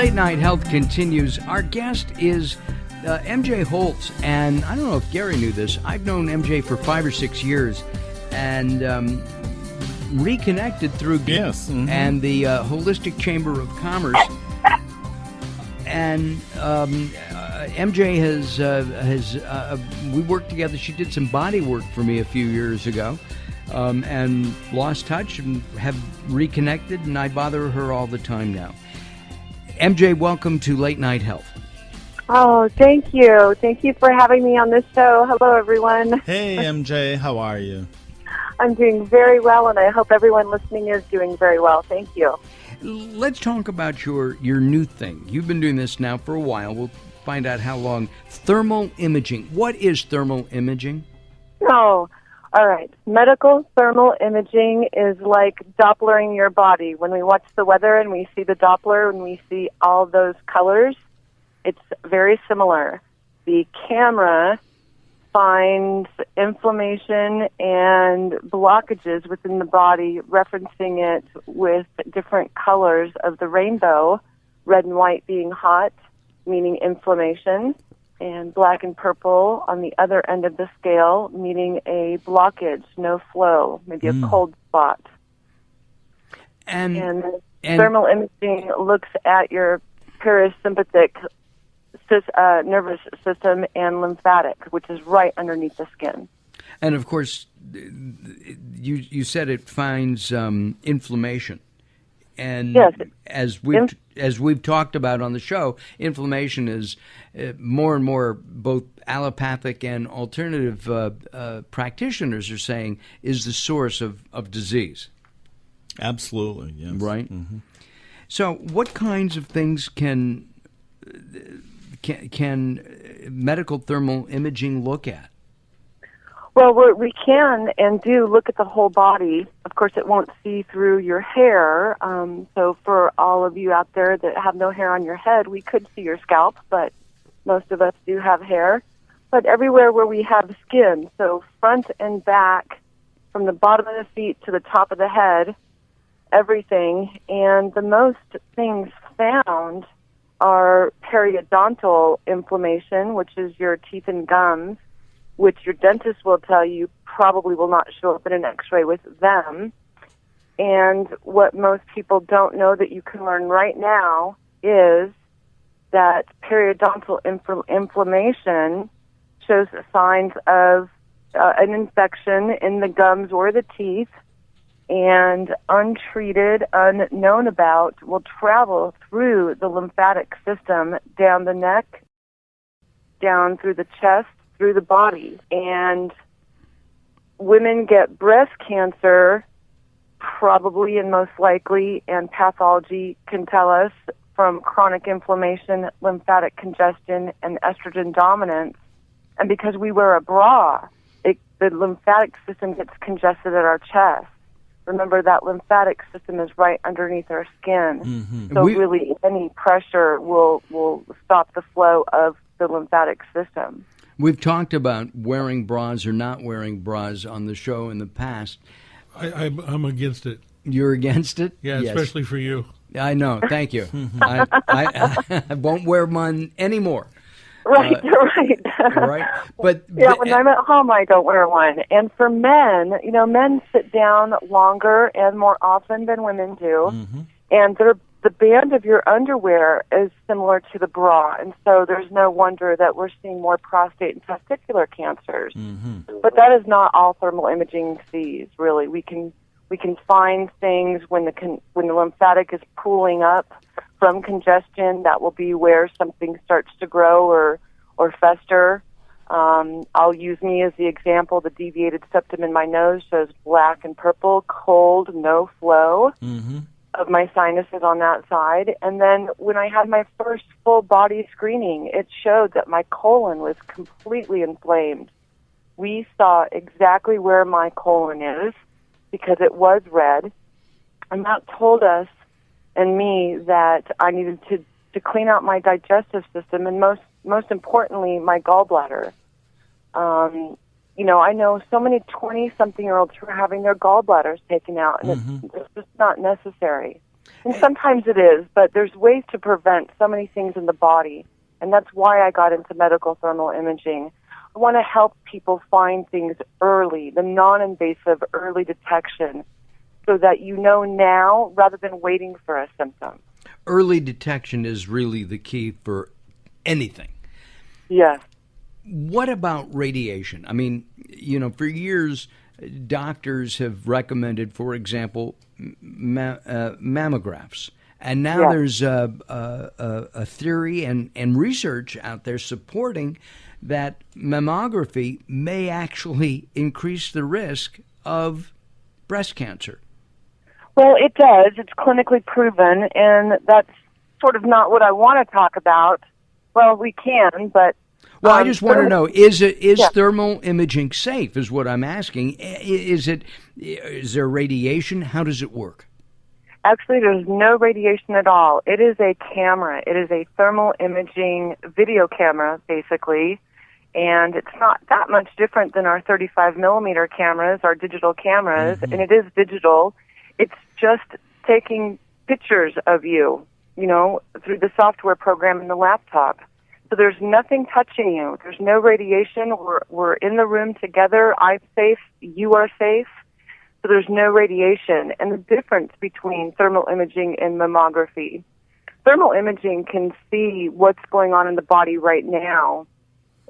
Late Night Health continues. Our guest is MJ Holtz, and I don't know if Gary knew this. I've known MJ for 5 or 6 years, and reconnected through and the Holistic Chamber of Commerce. And MJ has we worked together. She did some body work for me a few years ago, and lost touch and have reconnected, and I bother her all the time now. MJ, welcome to Late Night Health. Oh, thank you. Thank you for having me on this show. Hello, everyone. Hey, MJ. How are you? I'm doing very well, and I hope everyone listening is doing very well. Thank you. Let's talk about your new thing. You've been doing this now for a while. We'll find out how long. Thermal imaging. What is thermal imaging? Oh, all right. Medical thermal imaging is like Dopplering your body. When we watch the weather and we see the Doppler and we see all those colors, it's very similar. The camera finds inflammation and blockages within the body, referencing it with different colors of the rainbow, red and white being hot, meaning inflammation, and black and purple on the other end of the scale, meaning a blockage, no flow, maybe a cold spot. And thermal imaging looks at your parasympathetic nervous system and lymphatic, which is right underneath the skin. And of course, you said it finds inflammation. And yes, as we've talked about on the show, inflammation is more and more both allopathic and alternative practitioners are saying is the source of disease. Absolutely, yes. Right? Mm-hmm. So what kinds of things can medical thermal imaging look at? Well, we can and do look at the whole body. Of course, it won't see through your hair. So for all of you out there that have no hair on your head, we could see your scalp, but most of us do have hair. But everywhere where we have skin, so front and back, from the bottom of the feet to the top of the head, everything. And the most things found are periodontal inflammation, which is your teeth and gums, which your dentist will tell you probably will not show up in an x-ray with them. And what most people don't know that you can learn right now is that periodontal inflammation shows signs of an infection in the gums or the teeth, and untreated, unknown about, will travel through the lymphatic system, down the neck, down through the chest, through the body. And women get breast cancer probably and most likely, and pathology can tell us, from chronic inflammation, lymphatic congestion, and estrogen dominance. And because we wear a bra, the lymphatic system gets congested at our chest. Remember, that lymphatic system is right underneath our skin. Mm-hmm. So really, any pressure will stop the flow of the lymphatic system. We've talked about wearing bras or not wearing bras on the show in the past. I'm against it. You're against it? Yeah, yes. Especially for you. I know. Thank you. I won't wear one anymore. Right, right. Right. But yeah, when I'm at home, I don't wear one. And for men, men sit down longer and more often than women do. Mm-hmm. And the band of your underwear is similar to the bra. And so there's no wonder that we're seeing more prostate and testicular cancers. Mm-hmm. But that is not all thermal imaging sees, really. We can find things when the lymphatic is pooling up from congestion. That will be where something starts to grow or fester. I'll use me as the example. The deviated septum in my nose shows black and purple, cold, no flow of my sinuses on that side. And then when I had my first full body screening, it showed that my colon was completely inflamed. We saw exactly where my colon is because it was red. And that told us and me that I needed to clean out my digestive system, and most importantly, my gallbladder. I know so many 20-something-year-olds who are having their gallbladders taken out, and it's just not necessary. And sometimes it is, but there's ways to prevent so many things in the body. And that's why I got into medical thermal imaging. I want to help people find things early, the non-invasive early detection, so that you know now rather than waiting for a symptom. Early detection is really the key for anything. Yes. What about radiation? I mean, for years, doctors have recommended, for example, mammographs. And now there's a theory and research out there supporting that mammography may actually increase the risk of breast cancer. Well, it does. It's clinically proven, and that's sort of not what I want to talk about. Well, we can, but... Well, I just want to know, is thermal imaging safe, is what I'm asking. Is there radiation? How does it work? Actually, there's no radiation at all. It is a camera. It is a thermal imaging video camera, basically, and it's not that much different than our 35-millimeter cameras, our digital cameras, and it is digital. It's just taking pictures of you, through the software program in the laptop. So there's nothing touching you. There's no radiation. We're in the room together. I'm safe. You are safe. So there's no radiation. And the difference between thermal imaging and mammography, thermal imaging can see what's going on in the body right now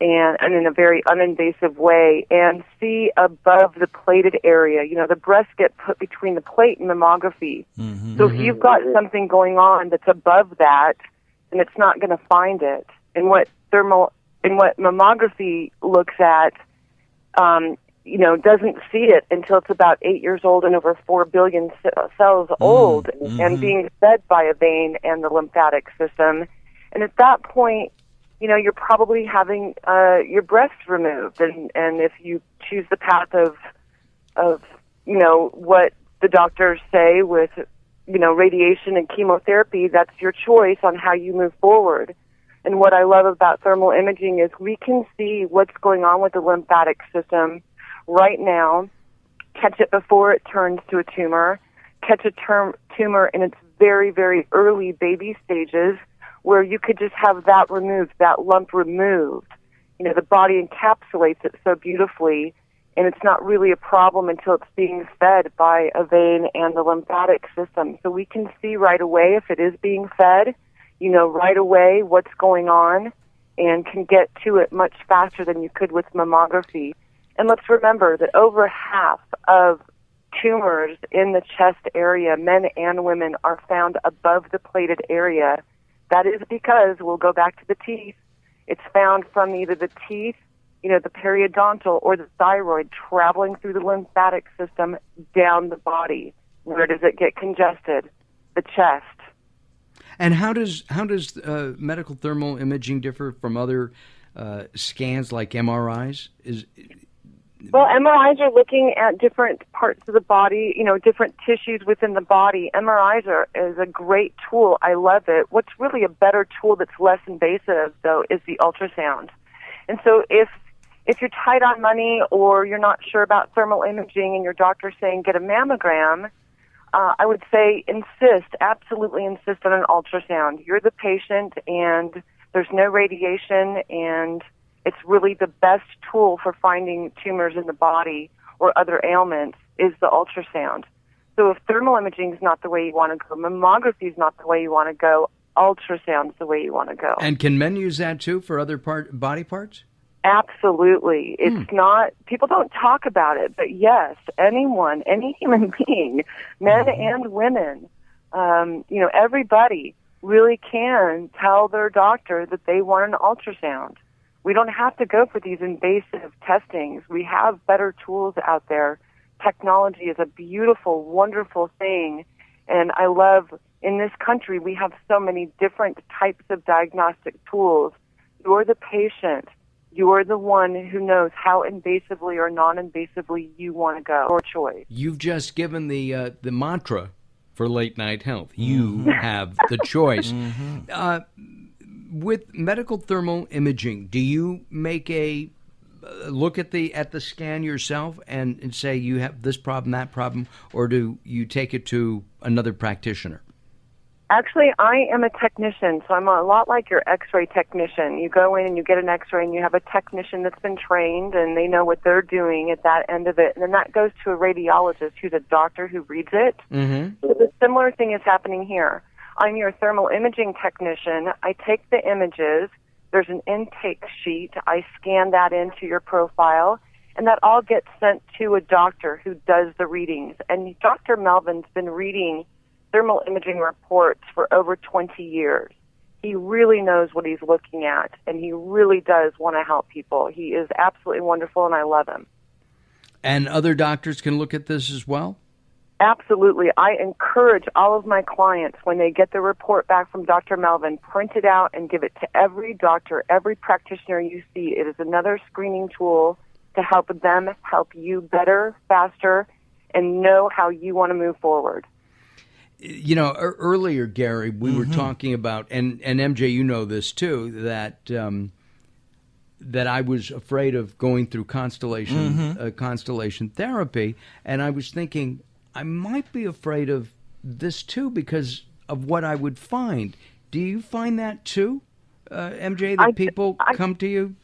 and in a very uninvasive way and see above the plated area. The breasts get put between the plate and mammography. So if you've got something going on that's above that, then it's not going to find it. And what mammography looks at, doesn't see it until it's about 8 years old and over 4 billion cells old and being fed by a vein and the lymphatic system. And at that point, you're probably having your breasts removed. And if you choose the path of what the doctors say with, radiation and chemotherapy, that's your choice on how you move forward. And what I love about thermal imaging is we can see what's going on with the lymphatic system right now, catch it before it turns to a tumor, catch a tumor in its very, very early baby stages where you could just have that removed, that lump removed. The body encapsulates it so beautifully, and it's not really a problem until it's being fed by a vein and the lymphatic system. So we can see right away if it is being fed, right away what's going on and can get to it much faster than you could with mammography. And let's remember that over half of tumors in the chest area, men and women, are found above the plated area. That is because, we'll go back to the teeth, it's found from either the teeth, the periodontal, or the thyroid traveling through the lymphatic system down the body. Where does it get congested? The chest. And how does medical thermal imaging differ from other scans like MRIs? Well, MRIs are looking at different parts of the body, different tissues within the body. MRIs is a great tool. I love it. What's really a better tool that's less invasive, though, is the ultrasound. And so if you're tight on money or you're not sure about thermal imaging and your doctor's saying get a mammogram, I would say absolutely insist on an ultrasound. You're the patient and there's no radiation, and it's really the best tool for finding tumors in the body or other ailments is the ultrasound. So if thermal imaging is not the way you want to go, mammography is not the way you want to go, ultrasound's the way you want to go. And can men use that too for other body parts? Absolutely. It's not, people don't talk about it, but yes, anyone, any human being, men and women, everybody really can tell their doctor that they want an ultrasound. We don't have to go for these invasive testings. We have better tools out there. Technology is a beautiful, wonderful thing. And I love, in this country, we have so many different types of diagnostic tools. You're the patient. You're the one who knows how invasively or non-invasively you want to go. Your choice. You've just given the mantra for Late Night Health. You have the choice. With medical thermal imaging, do you make a look at the scan yourself and say you have this problem, that problem, or do you take it to another practitioner? Actually, I am a technician, so I'm a lot like your x-ray technician. You go in and you get an x-ray and you have a technician that's been trained and they know what they're doing at that end of it. And then that goes to a radiologist who's a doctor who reads it. Mm-hmm. So the similar thing is happening here. I'm your thermal imaging technician. I take the images. There's an intake sheet. I scan that into your profile, and that all gets sent to a doctor who does the readings. And Dr. Melvin's been reading thermal imaging reports for over 20 years. He really knows what he's looking at, and he really does want to help people. He is absolutely wonderful, and I love him. And other doctors can look at this as well? Absolutely. I encourage all of my clients, when they get the report back from Dr. Melvin, print it out and give it to every doctor, every practitioner you see. It is another screening tool to help them help you better, faster, and know how you want to move forward. You know, earlier, Gary, we were talking about, and MJ, you know this too, that that I was afraid of going through constellation therapy, and I was thinking I might be afraid of this too because of what I would find. Do you find that too, MJ? That people come to you?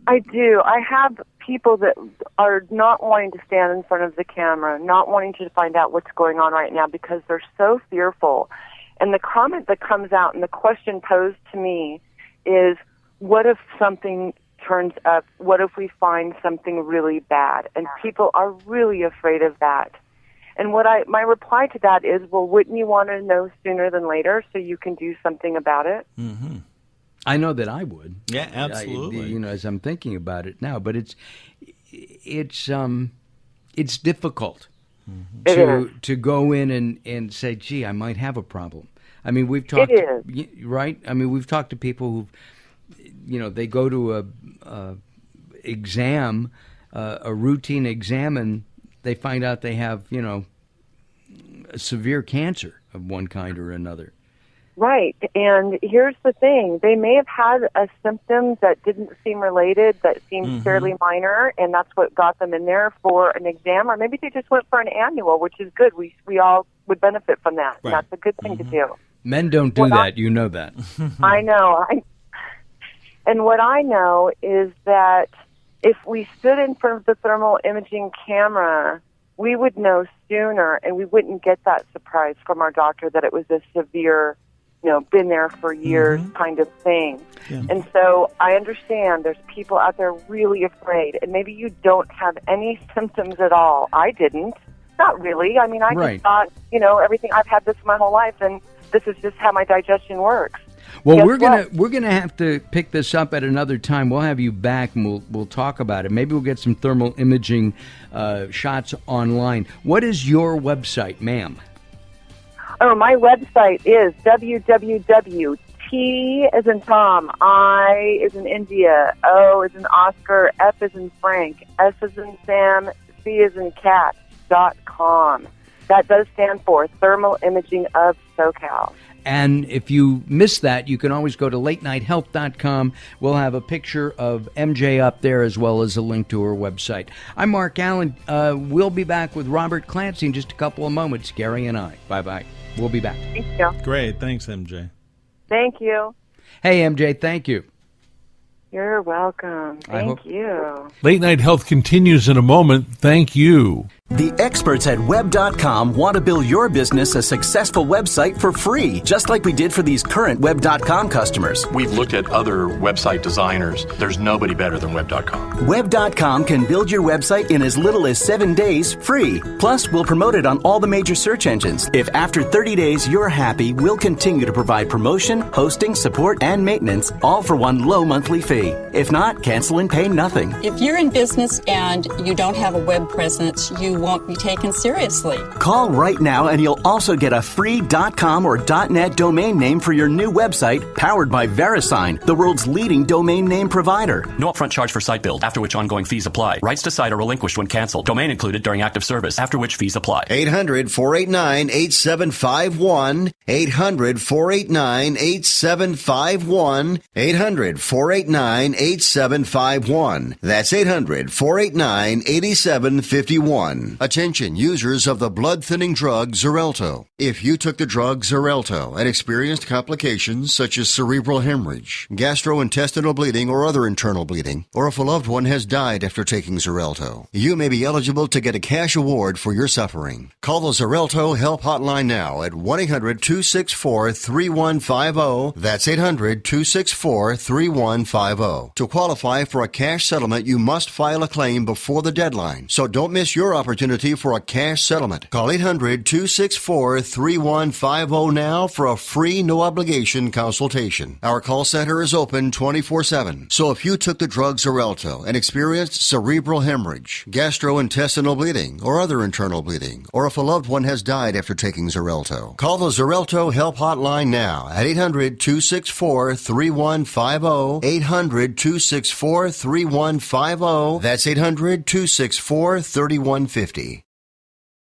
I do. I have people that are not wanting to stand in front of the camera, not wanting to find out what's going on right now because they're so fearful. And the comment that comes out and the question posed to me is, what if something turns up? What if we find something really bad? And people are really afraid of that. And my reply to that is, well, wouldn't you want to know sooner than later so you can do something about it? Mm-hmm. I know that I would. Yeah, absolutely. As I'm thinking about it now, but it's difficult to go in and say, gee, I might have a problem. I mean, we've talked, right? I mean, we've talked to people who, they go to a exam, a routine exam, and they find out they have, a severe cancer of one kind or another. Right, and here's the thing. They may have had a symptom that didn't seem related, that seemed fairly minor, and that's what got them in there for an exam, or maybe they just went for an annual, which is good. We all would benefit from that, and that's a good thing to do. Men don't do that, you know that. I know. And what I know is that if we stood in front of the thermal imaging camera, we would know sooner, and we wouldn't get that surprise from our doctor that it was a severe, been there for years kind of thing. Yeah. And so I understand there's people out there really afraid, and maybe you don't have any symptoms at all. I didn't. Not really. I mean, I just thought, everything, I've had this my whole life, and this is just how my digestion works. Well, we're gonna have to pick this up at another time. We'll have you back, and we'll talk about it. Maybe we'll get some thermal imaging shots online. What is your website, ma'am? Oh, my website is www.T as in Tom, I as in India, O as in Oscar, F as in Frank, S as in Sam, C as in cat.com. That does stand for Thermal Imaging of SoCal. And if you miss that, you can always go to latenighthealth.com. We'll have a picture of MJ up there as well as a link to her website. I'm Mark Alyn. We'll be back with Robert Clancy in just a couple of moments, Gary and I. Bye-bye. We'll be back. Thank you. Great. Thanks, MJ. Thank you. Hey, MJ, thank you. You're welcome. Thank you. Late Night Health continues in a moment. Thank you. The experts at Web.com want to build your business a successful website for free, just like we did for these current Web.com customers. We've looked at other website designers. There's nobody better than Web.com. Web.com can build your website in as little as 7 days free. Plus, we'll promote it on all the major search engines. If after 30 days you're happy, we'll continue to provide promotion, hosting, support, and maintenance, all for one low monthly fee. If not, cancel and pay nothing. If you're in business and you don't have a web presence, you won't be taken seriously. Call right now and you'll also get a free .com or .net domain name for your new website, powered by VeriSign, the world's leading domain name provider. No upfront charge for site build, after which ongoing fees apply. Rights to site are relinquished when canceled. Domain included during active service, after which fees apply. 800-489-8751. 800-489-8751. 800-489-8751. That's 800-489-8751. Attention users of the blood-thinning drug Xarelto. If you took the drug Xarelto and experienced complications such as cerebral hemorrhage, gastrointestinal bleeding or other internal bleeding, or if a loved one has died after taking Xarelto, you may be eligible to get a cash award for your suffering. Call the Xarelto Help Hotline now at 1-800-264-3150. That's 800-264-3150. To qualify for a cash settlement, you must file a claim before the deadline. So don't miss your opportunity for a cash settlement. Call 800-264-3150 now for a free, no-obligation consultation. Our call center is open 24/7. So if you took the drug Xarelto and experienced cerebral hemorrhage, gastrointestinal bleeding, or other internal bleeding, or if a loved one has died after taking Xarelto, call the Xarelto Help Hotline now at 800-264-3150. 800-264-3150. That's 800-264-3150.